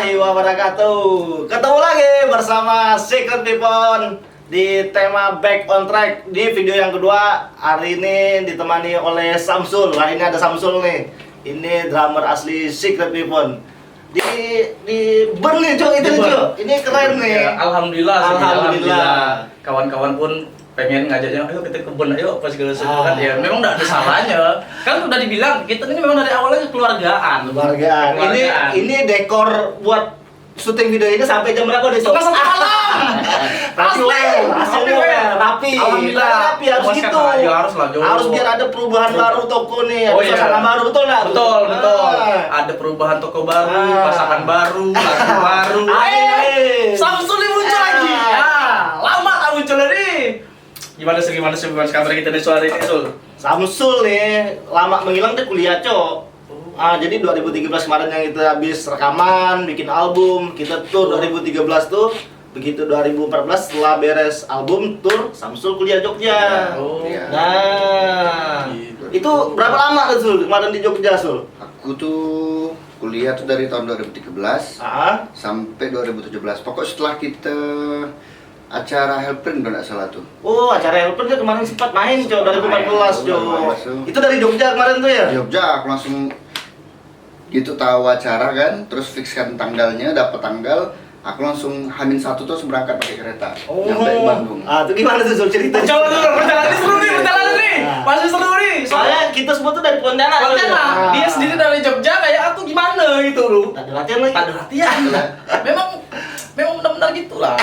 warahmatullahi wabarakatuh. Ketemu lagi bersama Secret Weapon di tema Back on Track. Di video yang kedua, hari ini ditemani oleh Samsul. Hari ini ada Samsul nih. Ini drummer asli Secret Weapon. Di Bern itu Cuk. Ini keren nih. Ya, alhamdulillah. Kawan-kawan pun pengen ngajaknya, ayo kita ke kebun, ayo pas segala semua kan ya memang enggak ada salahnya. Kan udah dibilang kita ini memang dari awalnya keluargaan. Ini dekor buat syuting video ini sampai jam berapa deh? Setengah satu malam. Hasilnya rapi. Alhamdulillah. Rapi harus gitu. Ya harus lah, Jo. Harus biar ada perubahan baru toko nih. Oh, Ada suasana baru, betul nggak? Betul. Ada perubahan toko baru, pasangan baru, lagu baru. Samsul ini muncul lagi. Lama tak muncul nih. Gimana sih kabar kita nih sore ini, Sul? Samsul nih lama menghilang tuh kuliah, Cok. Jadi 2013 kemarin yang kita habis rekaman, bikin album, kita tur 2013 tuh. Begitu 2014 setelah beres album, tur Samsul kuliah Jogja. Nah, itu berapa lama tuh, Sul, kemarin di Jogja, Sul? Aku tuh kuliah tuh dari tahun 2013 sampai 2017. Pokok setelah kita acara Helprin kalau nggak salah tuh. Oh, acara Helper dia kemarin sempat main, Cok, 2014, Cok. Itu dari Jogja kemarin tuh ya? Di Jogja, aku langsung gitu tahu acara kan, terus fixkan tanggalnya, dapat tanggal, aku langsung H-1 tuh berangkat pakai kereta nyampe Bandung. Itu gimana tuh, Sul, cerita? Perjalanan seru nih. Masih seru nih. Soalnya kita semua tuh dari Pontianak. Dia sendiri dari Jogja kayak aku gimana gitu loh. Ada latihan lagi. Ada latihan. Memang benar-benar gitulah.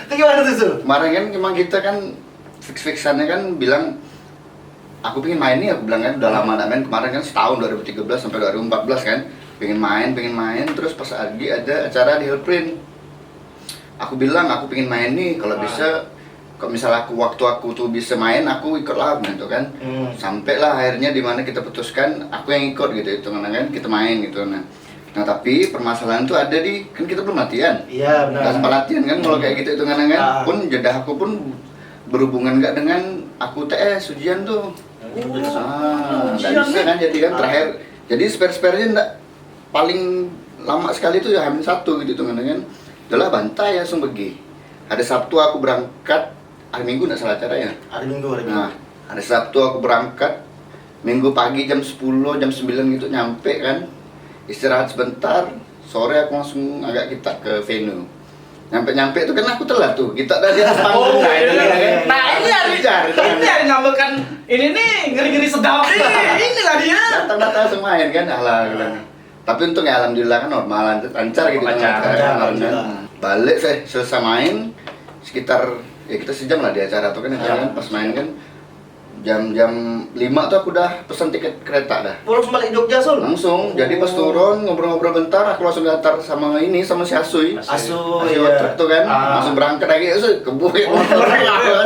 Itu gimana tuh, Sul? Kemarin kan emang kita kan fix-fixannya kan bilang aku pengen main nih, aku bilang kan udah lama gak main. Kemarin kan setahun 2013 sampai 2014 kan pengen main, terus pas lagi ada acara di Helprin. Aku bilang aku pengen main nih, kalau bisa kalau misalnya waktu aku tuh bisa main, aku ikut lah gitu kan. Sampailah akhirnya dimana kita putuskan aku yang ikut gitu itu kan kita main gitu. Nah tapi permasalahan tuh ada di kan kita belum latihan. Iya benar. Nggak sempat latihan kan kalau kayak gitu itu kan pun jeda aku pun berhubungan nggak dengan aku TS ujian tuh. Nggak bisa kan jadi kan terakhir. Jadi spare-sparenya nggak paling lama sekali tuh ya H-1 gitu kan. Adalah bantai langsung pergi. Hari Sabtu aku berangkat, hari Minggu nggak salah acara ya? Hari Minggu. Nah, hari Sabtu aku berangkat, Minggu pagi jam 10, jam 9 gitu nyampe kan. Istirahat sebentar, sore aku langsung agak kita ke venue. Nyampe itu kan aku telat tuh, kita dari atas panggung. Nah ini hari ngambilkan ini nih ngeri-ngeri sedap nih. Inilah dia. Datang semua main kan, alhamdulillah. Tapi untung ya alhamdulillah kan normal, lancar gitu. Lancar. Balik selesai main sekitar ya kita sejam lah di acara tuh kan, pas main kan jam 5 tuh aku udah pesan tiket kereta dah. Langsung balik Jogja, Sul? Langsung, jadi pas turun ngobrol-ngobrol bentar, aku langsung diantar sama si Asuy. Iya. Truk tuh kan, langsung berangkat lagi, kebukin motor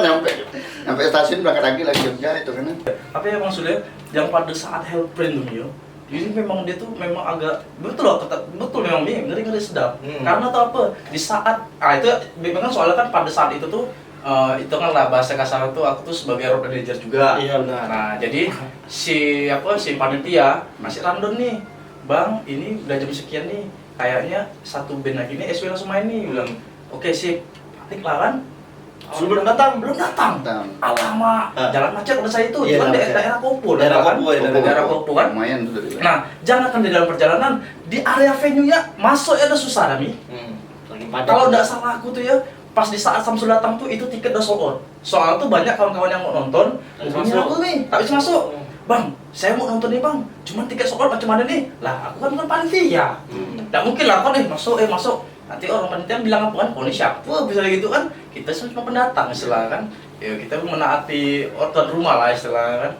nyampe stasiun berangkat lagi Jogja itu kan. Apa ya maksudnya, yang pada saat Helprin tuh yo, jadi memang dia tuh memang agak betul memang ngeri-ngeri sedap. Karena tuh apa, di saat, itu memang soalnya kan pada saat itu tuh itu kan lah bahasa kasar tuh aku tuh sebagai road manager juga. Iya benar. Nah jadi si panitia masih random nih, Bang ini udah jam sekian nih, kayaknya satu band lagi nih SW langsung main nih. Bilang oke sip, panik lah kan. Belum datang. Alamak, jalan macet pada saya itu, Iya, cuman daerah Kopo, daerah Kopo kan. Lumayan tuh dari. Nah, jangan kan di dalam perjalanan, di area venue-nya masuk ada susah nih. Kalau nggak salah aku tuh ya, pas di saat Samsul datang tuh itu tiket udah sold out. Soalnya tuh banyak kawan-kawan yang mau nonton, hubungin aku nih, tak bisa masuk. Bang, saya mau nonton nih bang, cuman tiket sold out macam mana nih? Lah, aku kan bukan panitia. Nggak mungkin lah, kok masuk. Nanti orang panitia bilang apa kan, ini siapa? Bisa gitu kan? Kita cuma pendatang istilah kan. Ya kita menaati tuan rumah lah istilah kan.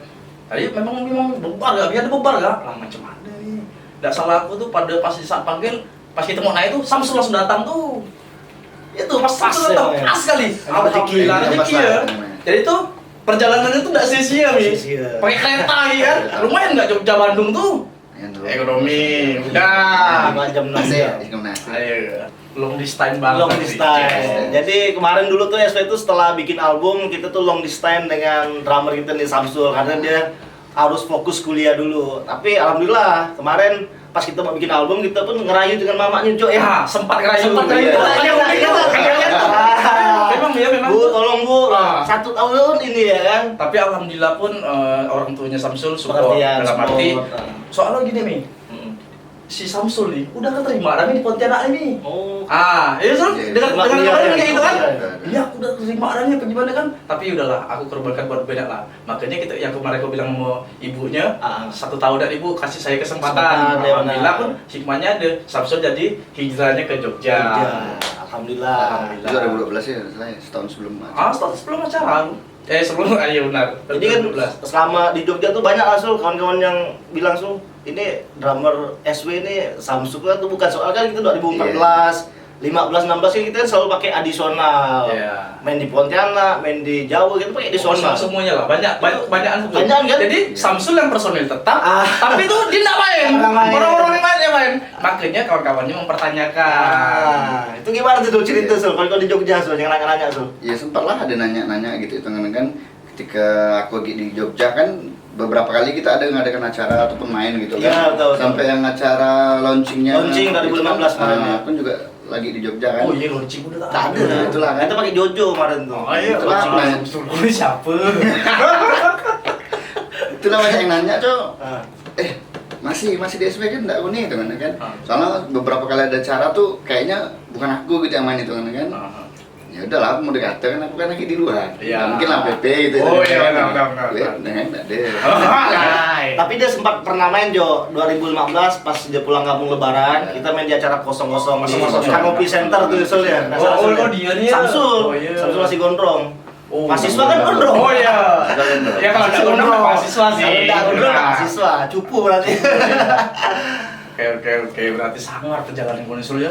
Tadi memang bebar gak? Biar ada bebar gak? Lah macam mana nih? Nggak salah aku tuh pada pas di saat panggil, pas kita mau naik tuh Samsul langsung datang tuh. Itu pas Samsul datang pas sekali. Alhamdulillah rezeki ya. Jadi tuh perjalanannya tuh nggak sia-sia nih. Pakai kereta kan. Lumayan nggak Jogja Bandung tuh? Ekonomi, udah 5 jam AC ya. Ayo, long distance banget. Long distance. Jadi kemarin dulu tuh SW itu setelah bikin album kita tuh long distance dengan drummer kita nih Samsul karena dia harus fokus kuliah dulu. Tapi alhamdulillah kemarin pas kita mau bikin album kita pun ngerayu dengan mamanya Cok ya. Ya, sempat ngerayu. Sempat ngerayu. Memang. Bu, tolong Bu. Ah. 1 tahun ini ya kan. Tapi alhamdulillah pun orang tuanya Samsul support Pengertian, dalam arti. support. Soalnya gini nih, si Samsul nih udah keterima Rami di Pontianak ini. Oh. Iya Sul, Iya, dengan iya, kemarin iya, kayak gitu kan. iya. Iya, aku udah terima arahnya apa gimana kan. Tapi udahlah, aku korbankan buat banyak lah. Makanya kita yang kemarin aku bilang sama ibunya, 1 tahun dari ibu kasih saya kesempatan. Kesempatan, ya, Alhamdulillah benar. pun hikmahnya ada. Samsul jadi hijrahnya ke Jogja. Alhamdulillah. Itu 2012 ya, saya setahun sebelum. Sebelum acara. Sebelum ayo benar. Jadi kan selama di Jogja tuh banyak Sul kawan-kawan yang bilang Sul ini drummer SW ini Samsung kan tuh bukan soal kan kita 2014, 15, 16 kan kita kan selalu pakai additional. Iya. Main di Pontianak, main di Jawa kita pakai additional. Semuanya lah, banyak kan. Banyak kan? Jadi Samsul yang personil tetap, Ah. tapi itu dia nggak main. Nggak main. Orang-orang yang main dia main. Makanya kawan-kawannya mempertanyakan. Itu gimana tuh cerita Sul? Kalau di Jogja Sul, yang nanya-nanya Sul. Ya sempat lah ada nanya-nanya gitu itu kan ketika aku lagi di Jogja kan beberapa kali kita ada ngadakan acara ataupun main gitu Iya, kan. betul. Sampai yang acara launchingnya Launching 2015 kemarin ya. Aku juga lagi di Jogja kan. Oh iya, launching udah Tak ada. Nah, itulah kan. Kita pakai Jojo kemarin tuh. Oh iya, Itulah, launching nah. Samsul. Ini siapa? Itulah banyak yang nanya, Cok. Ah. Masih di SW kan enggak kuning itu kan. Ah. Soalnya beberapa kali ada acara tuh kayaknya bukan aku gitu yang main itu kan. Ya udahlah, aku mau dekati kan aku kan lagi di luar. Iya. Nah, mungkin lah PP gitu. Oh, kan. iya, benar. Enggak deh. Tapi dia sempat pernah main Jo 2015 pas dia pulang kampung lebaran, kita main di acara 00 di 00. Kanopi Center tuh Sul ya. Nggak salah, Sul, ya? dia nih. Samsul. Oh, iya. Samsul masih gondrong. Oh, Mahasiswa kan gondrong. Oh iya. Ya kalau nggak gondrong mahasiswa sih. Kalau nggak gondrong mahasiswa, cupu berarti. Oke, berarti sangat perjalanan gue nih Sul ya.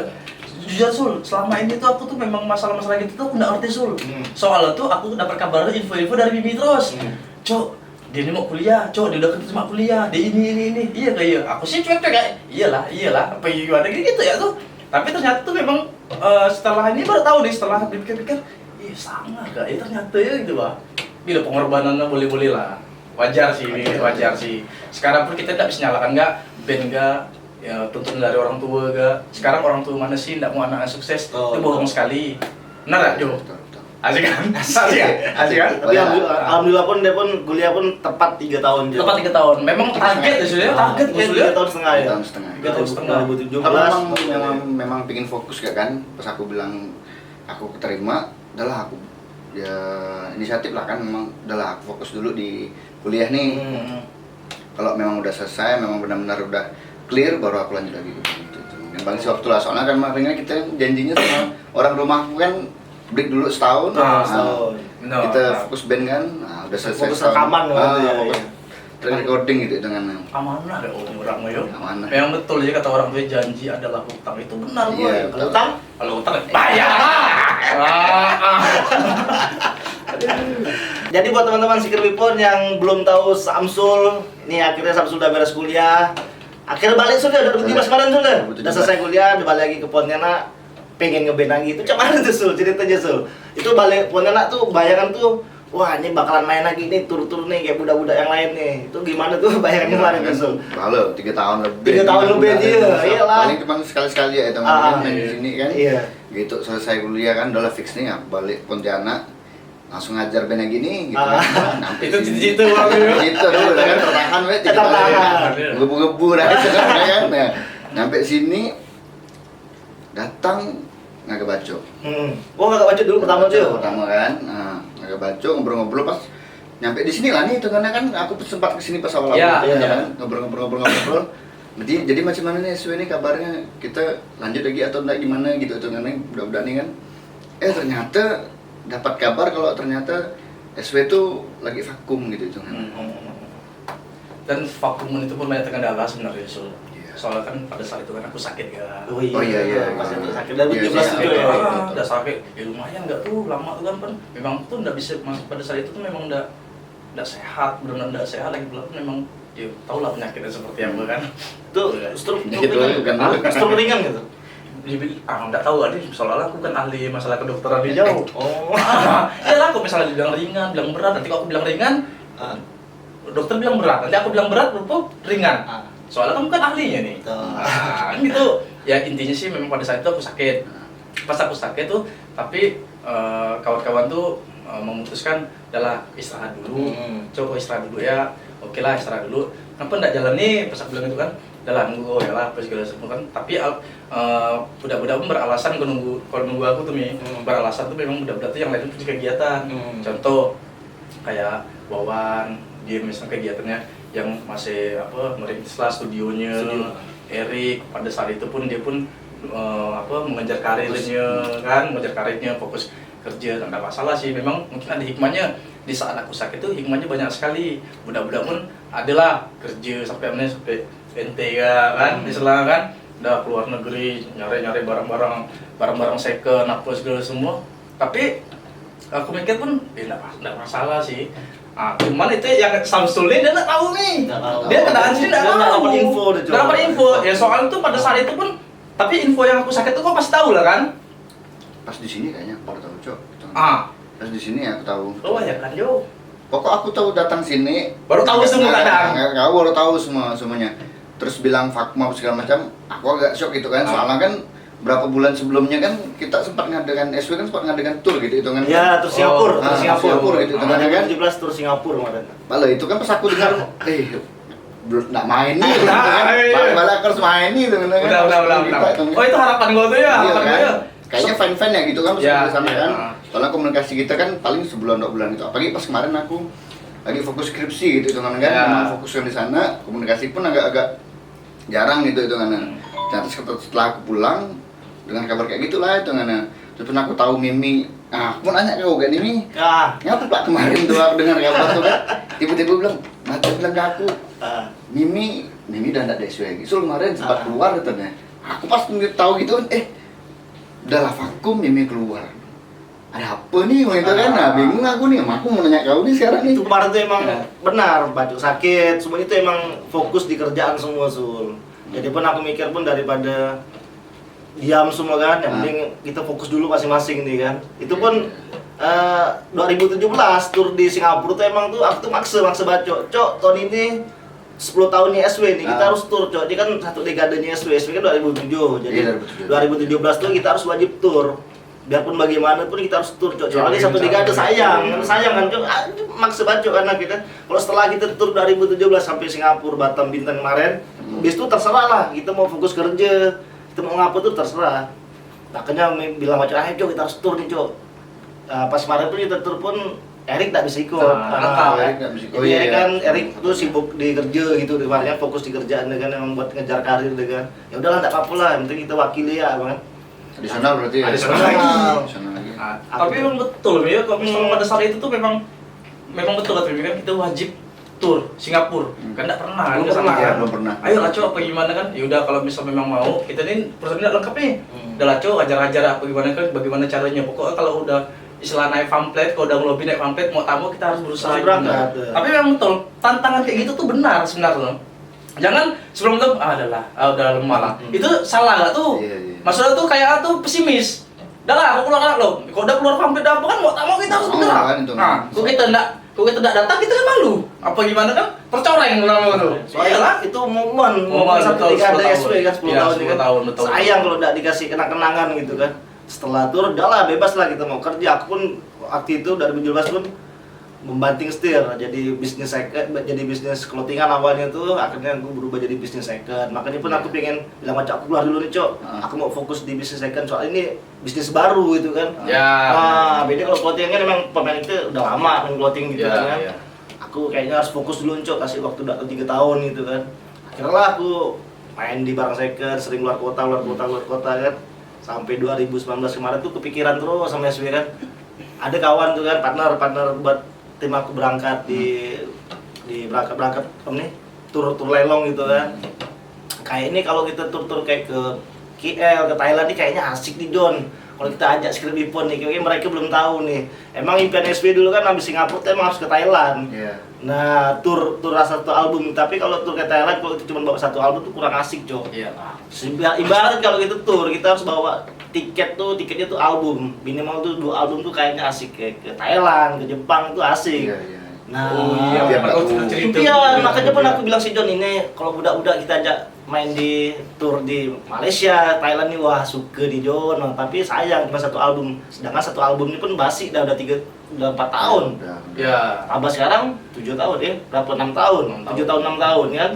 Jujur Sul, selama ini tuh aku tuh memang masalah-masalah gitu tuh aku nggak ngerti Sul. Soalnya tuh aku dapat kabar info-info dari Bibi terus. Cok, dia ini mau kuliah, Cok, dia udah keterima kuliah, dia ini. Iya kayak, aku sih cuek-cuek kayak, iyalah, apa gimana gitu ya tuh. Tapi ternyata tuh memang setelah ini baru tahu nih, setelah dipikir-pikir, sangat gak, ternyata ya gitu bah. Bila pengorbanannya boleh-boleh lah. Wajar sih. Sekarang pun kita tidak bisa nyalakan nggak, band nggak, ya tuntutan dari orang tua gak. Sekarang orang tua mana sih tidak mau anaknya sukses? Itu bohong sekali. Benar gak Jo? Asik kan? Asik kan? Tapi alhamdulillah pun dia pun kuliah pun tepat 3 tahun Jo. Tepat 3 tahun. Memang target ya sudah, target Iya, sudah. 3 tahun setengah ya. 3 tahun setengah. 3 tahun setengah 2017. Kalau memang pingin fokus gak kan? Pas aku bilang aku keterima, udahlah aku ya inisiatif lah kan, memang udahlah aku fokus dulu di kuliah nih. Kalau memang udah selesai, memang benar-benar udah clear, baru aku lanjut lagi gitu. Mungkin bang waktu lah, soalnya kan kemarin kita janjinya sama orang rumahku kan break dulu setahun. Kita fokus band kan, udah selesai. Fokus rekaman gitu ya. Fokus recording gitu dengan Amanah ya orang yo. amanah. Memang betul ya kata orang tua janji adalah hutang, itu benar boy. Iya, Kalau utang, Kalau hutang bayar. jadi buat teman-teman Sikir Wipon yang belum tahu Samsul, ini akhirnya Samsul udah beres kuliah. Akhirnya balik Sul ya, udah 2017 kemarin Sul ya. Udah selesai kuliah, udah balik lagi ke Pontianak, pengen ngeband lagi. Itu cuman itu Sul, ceritanya Sul. Itu balik Pontianak tuh bayangan tuh, wah ini bakalan main lagi nih, tur-tur nih kayak budak-budak yang lain nih. Itu gimana tuh bayangannya kemarin tuh Sul? Halo, 3 tahun lebih. 3 tahun lebih aja, iyalah. Paling cuma sekali-sekali ya teman-teman main di iya. sini kan. Iya. Gitu selesai kuliah kan udah fix nih aku balik Pontianak. Langsung ngajar band yang gini gitu. Sampai Itu sini. cita-cita orang yo. Gitu dulu udah kan tertahan we 3 tahun. Tertahan. Gebu-gebu dah itu kan. Nah, nyampe sini datang nggak kebaco. Oh nggak baca dulu pertama tuh. Pertama kan. Nah, nggak kebaco ngobrol-ngobrol pas nyampe di sini lah nih itu karena kan aku sempat kesini pas awal-awal Iya, gitu iya. kan ngobrol-ngobrol. Jadi macam mana nih SW ini kabarnya, kita lanjut lagi atau enggak gimana gitu tuh kan udah nih kan. Ternyata dapat kabar kalau ternyata SW tuh lagi vakum gitu kan. Dan vakum itu pun banyak kendala sebenarnya Sul. Iya. Soalnya kan pada saat itu kan aku sakit kan. Oh iya. Pas itu sakit dari Iya, 17 iya, itu iya. ya. Udah sakit, ya lumayan nggak tuh lama tuh kan memang tuh nggak bisa masuk pada saat itu tuh memang nggak sehat, benar-benar nggak sehat lagi belum memang ya tau lah penyakitnya seperti apa kan. Itu stroke Gitu, ringan. bukan Hah? dulu. Stroke ringan gitu. Nggak tahu aja soalnya aku kan ahli masalah kedokteran di jauh. Oh. Ya lah, aku misalnya bilang ringan, bilang berat, nanti kalau aku bilang ringan, dokter bilang berat, nanti aku bilang berat, rupa ringan. Soalnya kamu kan ahlinya nih. Kan gitu. Ya intinya sih memang pada saat itu aku sakit. Pas aku sakit tuh, tapi kawan-kawan tuh memutuskan adalah istirahat dulu. Coba istirahat dulu ya. Oke lah istirahat dulu. Kenapa enggak jalan nih? Pas aku bilang gitu kan, jalan nunggu ya lah, pas segala semua kan. Tapi budak-budak pun beralasan kalau nunggu aku tuh nih, beralasan tuh memang budak-budak tuh yang lain punya kegiatan. Contoh kayak Wawan, dia misalnya kegiatannya yang masih merintis lah studionya. Erik pada saat itu pun dia pun mengejar karirnya kan, mengejar karirnya, fokus kerja, nggak masalah sih. Memang mungkin ada hikmahnya di saat aku sakit itu, hikmahnya banyak sekali. Budak-budak pun adalah kerja sampai NT ya kan, misalnya kan udah keluar negeri nyari barang-barang second apa segala semua. Tapi aku mikir pun nggak masalah sih. Cuman itu yang Samsul ini dia nggak tahu nih. Dia keadaan sini nggak tahu. Nggak dapat info. Ya soal itu pada saat itu pun, tapi info yang aku sakit itu kok pasti tahu lah kan? Pas di sini kayaknya baru tahu Cok. Pas di sini aku tahu. Oh ya kan Jo. Pokok aku tahu datang sini. Baru tahu semua keadaan. Nggak baru tahu semuanya. Terus bilang fakma segala macam. Aku agak shock gitu kan. Soalnya kan berapa bulan sebelumnya kan kita sempat ngadakan SW kan sempat ngadakan tour gitu hitungan. Ya, tur Singapura, Singapura gitu hitungan kan. 17 tur Singapura kemarin. Malah itu kan pas aku dengar belum nak main nih, malah harus main nih gitu kan. Udah. Oh itu harapan gua tuh ya, harapan gua ya. Kayaknya fan-fan ya gitu kan pas Ya, di sana ya. kan. Soalnya komunikasi kita kan paling sebulan 2 bulan itu. Apalagi pas kemarin aku lagi fokus skripsi gitu hitungan kan. Ya. Memang fokuskan di sana, komunikasi pun agak jarang gitu hitungannya. Terus setelah aku pulang dengan kabar kayak gitulah hitungannya. Terus aku tahu Mimi, aku mau nanya kau gak nih Mimi? Ngapa Pak kemarin tuh aku dengar kabar tuh kan? Tiba-tiba bilang, Mata bilang ke aku, Mimi udah nggak ada SW lagi. So kemarin sempat keluar katanya. Aku pas tahu gitu kan, udah lah vakum Mimi keluar. Ada apa nih gitu kan? Nah bingung aku nih, aku mau nanya kau nih sekarang nih. Itu kemarin tuh emang benar, Baju sakit, semua itu emang fokus di kerjaan semua Sul. Jadi pun aku mikir pun daripada diam semua kan, yang penting kita fokus dulu masing-masing nih kan. Itu pun 2017 tur di Singapura tuh emang tuh aku tuh maksa Baco, Cok tahun ini 10 tahun nih SW nih, kita harus tur Cok. Dia kan satu dekadenya SW kan 2007, jadi 2017 tuh kita harus wajib tur. Biarpun bagaimanapun kita harus tur Cok, soalnya satu dekade sayang kan Cok, maksa Baco karena kita. Kalau setelah kita tur 2017 sampai Singapura, Batam, Bintan kemarin, bis itu terserah lah, kita mau fokus kerja, kita mau ngapa tuh terserah. Makanya bilang Baco, ayo Cok kita harus tur nih Cok. Pas kemarin tuh kita tur pun Erik tak bisa ikut. Jadi Erik tuh sibuk di kerja gitu, kemarin fokus di kerjaan kan, emang buat ngejar karir kan. Ya udahlah enggak apa-apa lah, yang penting kita wakili ya, Bang. Adisional berarti ya? Adisional lagi. Adisional lagi. Tapi memang betul ya, kalau misalnya pada saat itu tuh memang betul kan kita wajib tur Singapura. Kan enggak pernah Belum ke sana pernah, kan. belum pernah. Ayo lah Cok, apa gimana kan? Ya udah kalau misal memang mau, kita ini personil lengkap nih. Udah lah Cok, ajar-ajar apa gimana kan, bagaimana caranya. Pokoknya kalau udah istilah naik pamflet, kalau udah ngelobi naik pamflet, mau tamu kita harus berusaha berangkat. Tapi memang betul, tantangan kayak gitu tuh benar sebenarnya. Jangan sebelum itu udah lemah lah. Itu salah nggak tuh? Iya. Maksudnya tuh kayak tuh pesimis. Udah lah, aku keluar loh. Kalau udah keluar pamflet apa kan mau tamu kita harus bener. Nah, kalau kita enggak datang kita kan malu. Apa gimana kan? Tercoreng nama tuh. Soalnya itu momen satu dekade SW kan 10 tahun ini kan. Sayang kalau enggak dikasih kenang-kenangan gitu kan. Setelah tur, udah lah bebas lah kita mau kerja. Aku pun waktu itu 2017 pun membanting setir jadi bisnis second, jadi bisnis clothingan awalnya tuh, akhirnya aku berubah jadi bisnis second. Makanya pun aku pengen bilang Cok, aku keluar dulu nih Cok, aku mau fokus di bisnis second soal ini bisnis baru gitu kan. Beda kalau clothing kan memang pemain itu udah lama main clothing gitu kan. Aku kayaknya harus fokus dulu Cok, kasih waktu 3 tahun gitu kan. Akhirnya lah aku main di barang second, sering keluar kota kan. Sampai 2019 kemarin tuh kepikiran terus sama SW kan. Ada kawan tuh kan, partner buat tim aku berangkat di berangkat nih tur lelong gitu kan. Kayak ini kalau kita tur kayak ke KL, ke Thailand nih kayaknya asik nih John. Kalau kita ajak Script Ipon nih, kayaknya mereka belum tahu nih. Emang impian SB dulu kan habis Singapura tuh emang harus ke Thailand. Nah, tur satu album, tapi kalau tur ke Thailand kalau itu cuma bawa satu album tuh kurang asik, Cok. Ibarat kalau gitu tur, kita harus bawa tiketnya tuh album. Minimal tuh 2 album tuh kayaknya asik, kayak ke Thailand, ke Jepang tuh asik. Nah, Oh iya, biar aku nggak cerita. impian, makanya pun aku bilang si John ini kalau budak-budak kita ajak main di tour di Malaysia, Thailand nih, wah suka di John. Nah, tapi sayang cuma satu album, sedangkan satu album ini pun basi udah 4 tahun. Udah. Ya. Tambah sekarang 7 tahun berapa 6 tahun, 7 tahun 6 tahun kan.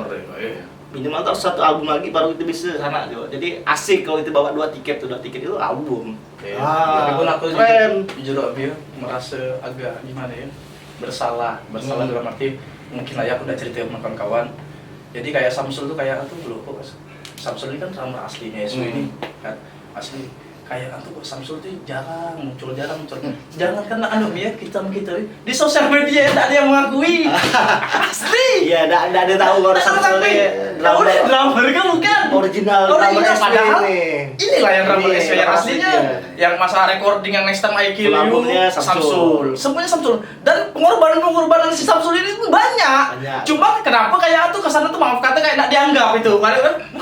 Minimal harus satu album lagi baru kita bisa sana Jo. Jadi asik kalau kita bawa 2 tiket itu album. Tapi pun aku keren. jujur ya merasa agak gimana ya, bersalah dalam arti mungkin aja aku udah cerita sama kawan-kawan. Jadi kayak Samsul tuh kayak tuh belum kok Samsul ini kan sama aslinya Yesu ini kan asli kayak kok Samsul tuh jarang muncul. Jangan karena ya kita di sosial media tidak ada yang mengakui. Asli. Iya, enggak ada tahu kalau Samsul ini drummer kan bukan original drummer padahal ini. inilah yang drummer Ini, SW yang aslinya aslinya. yang masa recording yang next time I Kill You Albumnya Samsul. semuanya Samsul dan pengorbanan si Samsul ini tuh banyak. Cuma kenapa kayak tuh kesana tuh maaf kata kayak tidak dianggap itu bukan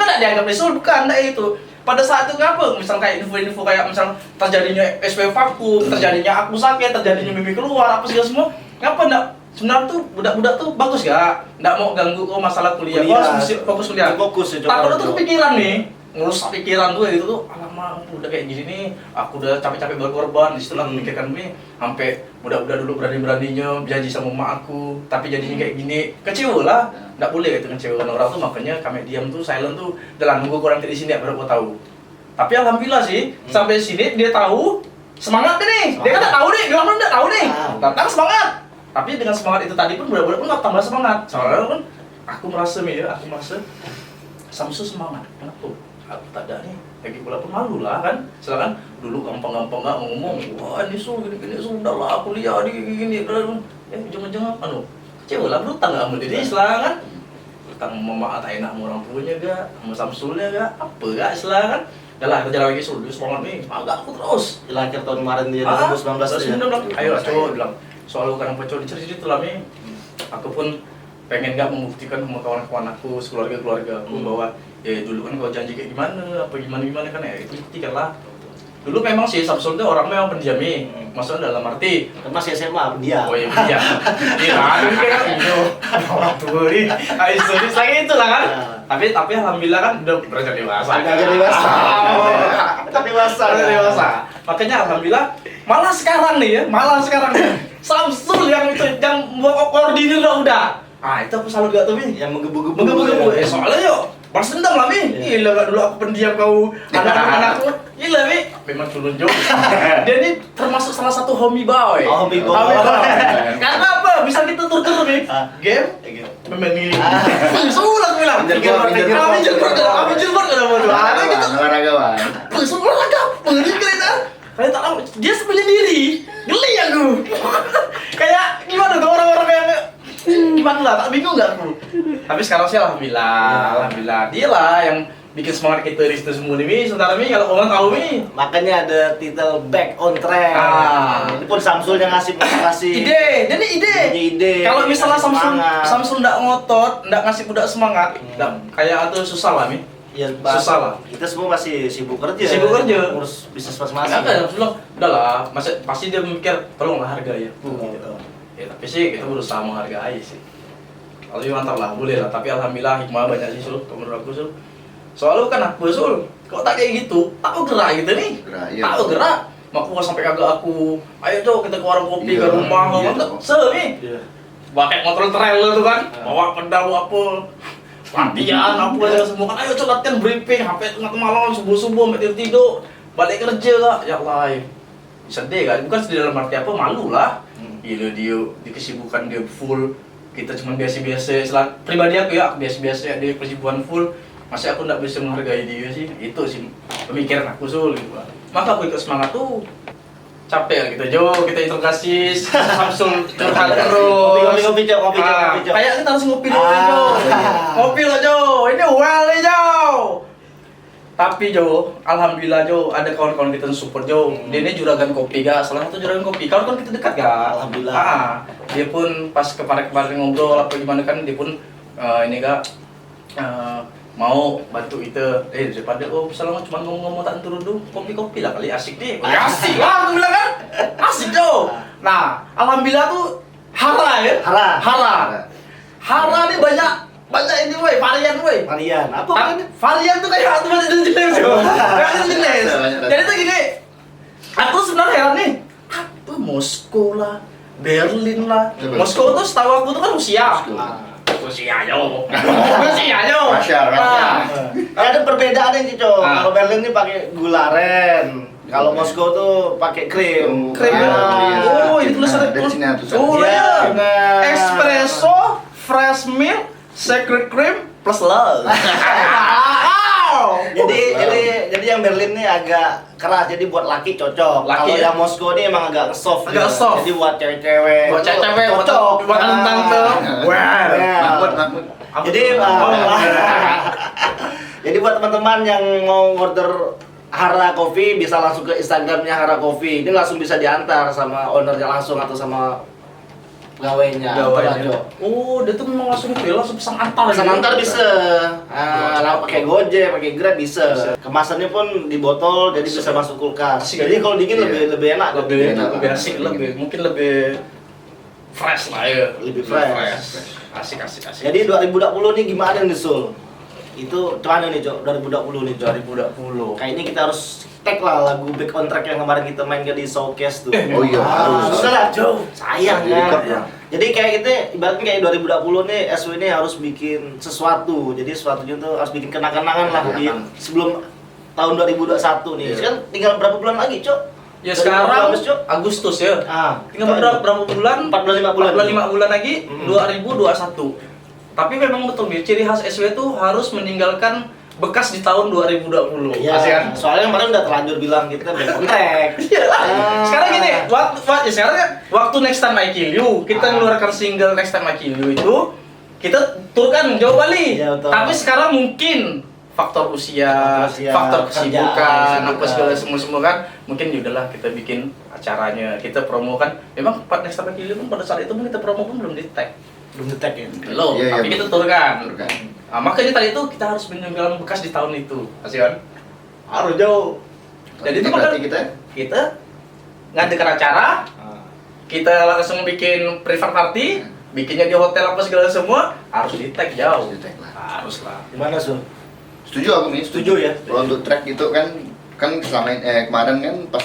tidak dianggap Sul bukan tidak itu. Pada saat itu ngapa? Misal kayak info-info kayak misal terjadinya SW vakum, terjadinya aku sakit, terjadinya Mimi keluar, apa segala semua. Ngapa enggak? Sebenarnya tuh budak-budak tuh bagus gak? Nggak mau ganggu masalah kuliah. Harus fokus kuliah. Fokus ya. Takutnya tuh kepikiran nih. Ngerusak pikiran gue itu tuh, alamak udah kayak gini nih, aku udah capek-capek berkorban, disitulah memikirkan nih, sampai budak-budak dulu berani-beraninya janji sama emak aku, tapi jadinya kayak gini, kecewa lah, nggak boleh gitu ngecewakan orang tuh, makanya kami diam tuh, silent tuh, dalam nunggu orang di sini baru gue tahu. Tapi alhamdulillah sih, sampai sini dia tahu, semangat nih, dia kan nggak tahu nih, dia kan nggak tahu nih, datang semangat. Tapi dengan semangat itu tadi pun budak-budak pun nggak tambah semangat, soalnya kan aku merasa Samsul semangat, kenapa? Aku tak ada nih, lagi pula pun malu lah kan. Silakan dulu gampang-gampang nggak ngomong, wah ini gini sudah lah kuliah gini. Jangan-jangan kecewa lah berutang nggak sama diri silakan. Berutang mama tak enak sama orang tuanya gak, sama Samsulnya gak, apa gak silakan. Udah lah kerja lagi dulu semangat nih, agak aku terus. Akhir tahun kemarin dia 2019 ya. Ayo coba bilang soal bukan apa coba dicerita lah nih. Aku pun pengen nggak membuktikan sama kawan-kawan aku, keluarga aku bahwa ya dulu kan kalau janji kayak gimana kan ya itu buktikan lah. Dulu memang sih Samsul itu orang memang pendiam nih, maksudnya dalam arti masih SMA dia. oh iya pendiam. Iya kan kayak itu orang tua nih, historis lagi itu lah kan. Tapi alhamdulillah kan udah beranjak dewasa. Dewasa. Makanya alhamdulillah malah sekarang nih Samsul yang itu yang koordinir udah. Ah itu aku salut gak tuh Mi? Yang menggebu-gebu. Soalnya yuk balas dendam lah Mi. Gila gak dulu aku pendiam kau anak-anakku. Gila Mi. Memang culun juga. Dia ini termasuk salah satu homie boy. Homie boy. Karena apa? Bisa kita tur-tur Mi. Game. Main ini. Sulah bilang. Aminjil buat gak mau tuh. Ada gitu. Olahragawan. Olahraga. Ini keren. Kalian tak tahu dia sendiri. Geli aku. Kayak gimana tuh orang-orang yang gimana lah, tak bingung gak aku? Tapi sekarang sih alhamdulillah dia lah yang bikin semangat kita di situ semua nih, sementara Mi kalau orang tahu Mi makanya ada titel Back on Track. Ini pun Samsul yang ngasih ide, jadi ide. Kalau misalnya Samsul nggak ngotot, nggak ngasih budak semangat, kayak itu susah lah Mi. Ya, susah lah. Kita semua masih sibuk kerja. Ngurus bisnis masing-masing. Enggak, udah lah, pasti dia mikir tolonglah harga ya. Gitu. Ya tapi sih kita berusaha menghargai sih. Kalau mantap lah, boleh lah. Tapi alhamdulillah hikmah banyak sih Sul, menurut aku Sul. Soalnya kan aku Sul, kok tak kayak gitu, tak gerak gitu nih. Tak gerak. Maku sampai kagak aku, ayo coba kita ke warung kopi ke rumah, ngomong nih. Pakai motor trailer tuh kan, bawa pedal apa, latihan apa aja semua kan. Ayo coba latihan briefing, HP tengah malam subuh sampai tidur, balik kerja lah. Ya Allah, sedih kan? Bukan sedih dalam arti apa, malu lah. Gila dia di kesibukan dia full, kita cuma biasa-biasa. Pribadi aku biasa-biasa, dia kesibukan full. Masih aku nggak bisa menghargai dia sih. Itu sih pemikiran aku Sul gitu. Maka aku ikut semangat tuh. Capek lah kita kita interogasi Samsul curhat terus. Kopi. Kayak kita harus ngopi dulu Jo. Ngopi lo Jo. Ini well nih Jo. Tapi Jo, alhamdulillah Jo, ada kawan-kawan kita yang support Jo. Dia ini juragan kopi gak, salah satu juragan kopi. Kawan-kawan kita dekat gak? Alhamdulillah. Dia pun pas kemarin ngobrol apa gimana kan, dia pun ini gak mau bantu kita. Daripada misalnya cuma ngomong-ngomong tak turun dulu, kopi-kopi lah kali asik deh. Asik lah aku bilang kan. Asik Jo. Nah, alhamdulillah tuh H Hara ya? Hara nih banyak ini woi, varian woi. Varian. Apa Ah, varian? varian tuh kayak teman itu jenis Jadi tuh gini, aku sebenarnya heran nih, apa Moskow lah, Berlin lah. Coba. Moskow tuh setahu aku tuh kan Rusia. Moskow. Rusia yo. Rusia yo. Russia. Ada perbedaan nih, Cok. Ah. Kalau Berlin ini pakai gula aren. Kalau Moskow tuh pakai krim. Krim. Ah. Oh, ini tulisannya Dari sini tulisannya. Oh, Iya, ya. benar. Espresso, fresh milk, secret cream plus love. Wow. Jadi yang Berlin nih agak keras, jadi buat laki cocok. Laki Kalau ya? yang Moskow nih emang agak soft. Agak dia. soft. Jadi buat cewek-cewek. Buat cewek-cewek, cocok. buat tante. Wah. Ya. Mahmud. Jadi jadi buat teman-teman yang mau order Hara Coffee bisa langsung ke Instagramnya Hara Coffee. Ini langsung bisa diantar sama ownernya langsung atau sama pegawainya. Gawainya. Oh, dia tuh memang langsung itu ya, langsung pesan antar. Pesan gitu. antar bisa. Pakai Gojek, pakai Grab bisa. Kemasannya pun di botol jadi bisa masuk kulkas. Asik. Jadi kalau dingin Iya. lebih enak. lebih asik, mungkin lebih fresh lah ya. Lebih fresh. Asik. Jadi 2020 nih gimana nih Sul? Itu gimana nih Cok 2020 nih Cok? 2020. Kayaknya kita harus tag lah lagu Back on Track yang kemarin kita mainkan di Showcase tuh. Oh iya, harus. Sudah lah Cok. Sayang Record, ya. ya. Jadi kayak kita ibaratnya kayak 2020 nih SW ini harus bikin sesuatu. Jadi sesuatunya tuh harus bikin kenang-kenangan lah di sebelum tahun 2021 nih. Iya. Sekarang tinggal berapa bulan lagi Cok? Ya sekarang 2019, Cok. Agustus ya. Tinggal itu. berapa bulan? 45 bulan. 45 bulan lagi Mm. 2021. Tapi memang betul nih, ciri khas SW itu harus meninggalkan bekas di tahun 2020. Iya, Asik kan? soalnya kemarin udah terlanjur bilang kita back on track. Iya lah. Sekarang gini, sekarang kan waktu Next Time I Kill You, kita Ah. mengeluarkan single Next Time I Kill You itu kita turkan Jawa Bali. Iya, betul. Tapi sekarang mungkin faktor usia, faktor kesibukan, kerjaan, apa segala semua kan, mungkin yaudahlah kita bikin acaranya, kita promokan. Memang Next Time I Kill You pun pada saat itu pun kita promo pun belum di tag. Belum ngetek ya. Loh, Iya, tapi iya, kita betul. turkan. Turkan. Nah, makanya tadi itu kita harus meninggalkan bekas di tahun itu, Asik kan? Harus jauh. Jadi itu berarti makanya kita kita ngadakan acara, kita langsung bikin private party, bikinnya di hotel apa segala semua, harus di tag jauh. harus di-tag lah. Harus lah. Gimana Sul? Setuju aku nih, Setuju ya? Kalau untuk track itu kan selama kemarin kan pas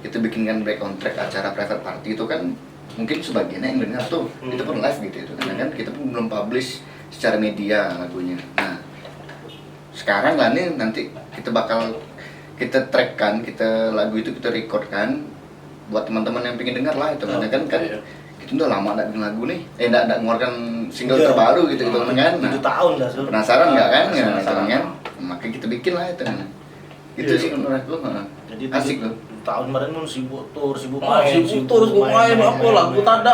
kita bikinkan Back on Track acara private party itu kan mungkin sebagiannya yang dengar tuh itu pun live gitu itu karena kan kita pun belum publish secara media lagunya. Nah sekarang lah nih nanti kita track kan, kita lagu itu kita record kan buat teman-teman yang pengen dengar lah itu karena kan Iya. kita udah lama nggak bikin lagu nih, nggak mengeluarkan single Iya. terbaru gitu kan. Nah, 7 tahun dah Sul. penasaran nggak kan? Ya, Penasaran. kan? Makanya kita bikin lah itu kan. Itu Iya. sih menurutku. Jadi Asik loh. 7 tahun kemarin pun sibuk tur, sibuk Sibuk terus gue main apa lagu tada.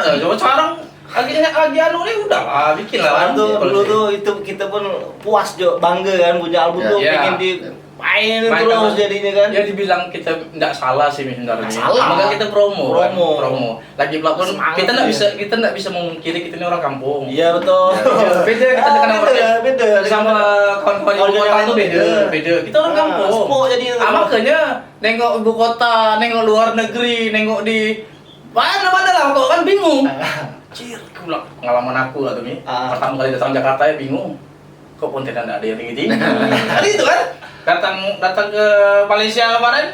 Ya coba sekarang lagi anu nih udah lah bikin lah. Soalnya tuh dulu tuh itu kita pun puas Jo, bangga kan punya album Ya. tuh Ya. pengen di main Main terus terus. jadinya kan. Ya dibilang kita nggak salah sih sebenarnya. Nggak salah. Maka kita promo. Promo. Lagi pelakon Semangat kita ya. nggak bisa memungkiri kita ini orang kampung. Iya betul. Ya, beda kita dengan beda sama kawan-kawan ibu Orang kota yang itu lain beda. Kita orang kampung. Spok jadi Makanya nengok ibu kota, nengok luar negeri, nengok di mana-mana lah kok kan bingung. Cir, aku bilang pengalaman aku atau nih. Pertama kali datang Jakarta ya bingung. Kok Pontianak nggak ada yang tinggi-tinggi? Kan itu kan. Datang ke Malaysia kemarin.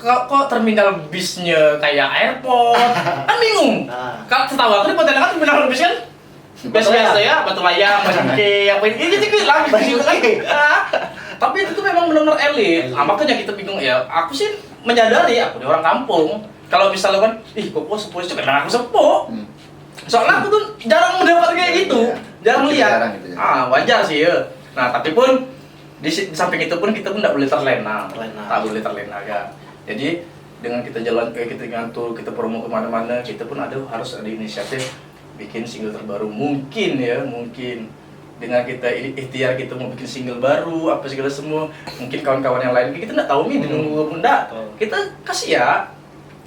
Kok terminal bisnya kayak airport? Kan bingung. Kalau setahu aku di Pontianak kan terminal bis kan biasa-biasa ya, Batu Layang, Basuki, apa ini gitu lah, gitu kan. Tapi itu tuh memang benar-benar elit. Makanya kita bingung ya. Aku sih menyadari aku di orang kampung. Kalau misalnya kan, kok sepuh itu karena aku sepuh. Soalnya aku tuh jarang mendapat kayak gitu, jarang lihat. Jarang gitu ya. Wajar sih ya. Nah, tapi pun di samping itu pun kita pun tidak boleh terlena. Terlena. Tak boleh terlena kan. Jadi dengan kita jalan kayak kita ngantuk, kita promo kemana-mana, kita pun harus ada inisiatif bikin single terbaru. Mungkin dengan kita ikhtiar kita mau bikin single baru apa segala semua, mungkin kawan-kawan yang lain kita nggak tahu nih dia nunggu apa enggak. Kita kasih ya.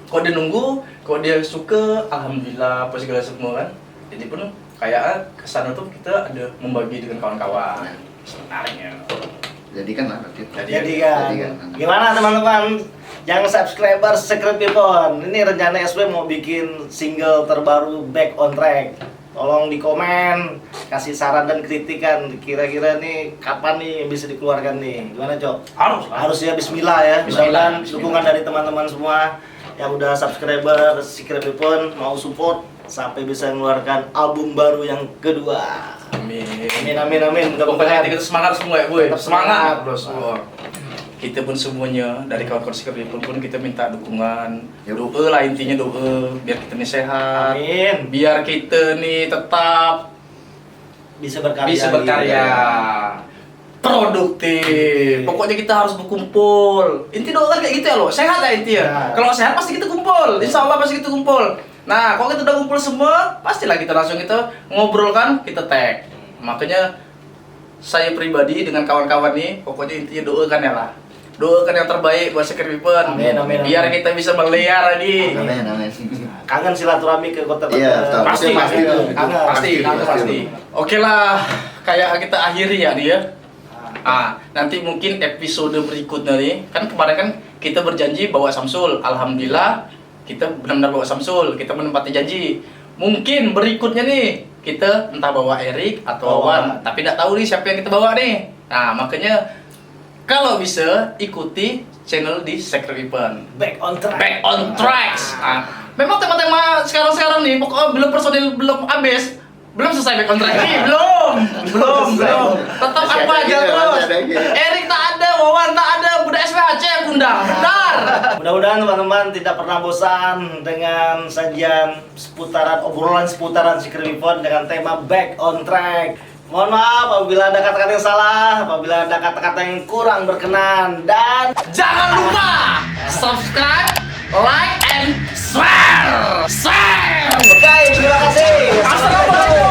Kalau dia nunggu, kalau dia suka, alhamdulillah apa segala semua kan. Jadi pun kayak kesana tuh kita ada membagi dengan kawan-kawan sebenarnya. Jadikan lah berarti. Jadi kan. Gimana teman-teman yang subscriber Secret Weapon? Ini rencana SW mau bikin single terbaru Back on Track. Tolong di komen, kasih saran dan kritikan. Kira-kira nih kapan nih bisa dikeluarkan nih? Gimana, Cok? Harus ya, bismillah ya. Mudah-mudahan dukungan dari teman-teman semua yang udah subscriber Secret Weapon mau support sampai bisa mengeluarkan album baru yang kedua. Amin. Pokoknya kita semangat semua ya, boy. Tetap Semangat, semangat. bro. Semua. Kita pun semuanya dari kawan-kawan Secret Weapon pun kita minta dukungan. Doa lah, intinya doa biar kita nih sehat. Amin. Biar kita nih tetap Bisa berkarya. berkarya. Produktif. Pokoknya kita harus berkumpul. Inti doa kan kayak gitu ya, lo. Sehat ya inti ya. Ya. Kalau sehat pasti kita kumpul. Insya Allah pasti kita kumpul. Nah, kalau kita udah kumpul semua, pastilah kita langsung kita ngobrol kan, kita tag. Makanya saya pribadi dengan kawan-kawan nih, pokoknya intinya doakan ya lah. Doakan yang terbaik buat Secret Weapon. Amin. Biar kita bisa melihara nih. Amin. Kangen silaturahmi ke kota-kota. Iya, betul. Pasti, Pasti. pasti. Oke lah, kayak kita akhiri ya dia. Nanti mungkin episode berikutnya nih, kan kemarin kan kita berjanji bawa Samsul. Alhamdulillah kita benar-benar bawa Samsul, kita menempati janji. Mungkin berikutnya nih kita entah bawa Erik atau Wawan, tapi nggak tahu nih siapa yang kita bawa nih. Nah makanya kalau bisa ikuti channel di Secret Weapon. Back on Track. Back on Tracks. Memang tema-tema sekarang nih pokoknya belum personil belum habis. Belum selesai Back on Track nih, belum. Tetap Masih apa ada aja gitu, terus. masih ada gitu. Erik tak ada, Wawan tak ada, Budak SWAC yang undang. Benar. Mudah-mudahan teman-teman tidak pernah bosan dengan sajian obrolan seputaran Secret Weapon dengan tema Back on Track. Mohon maaf apabila ada kata-kata yang salah, apabila ada kata-kata yang kurang berkenan, dan Jangan lupa subscribe, like, and share. oke, terima kasih. Assalamualaikum.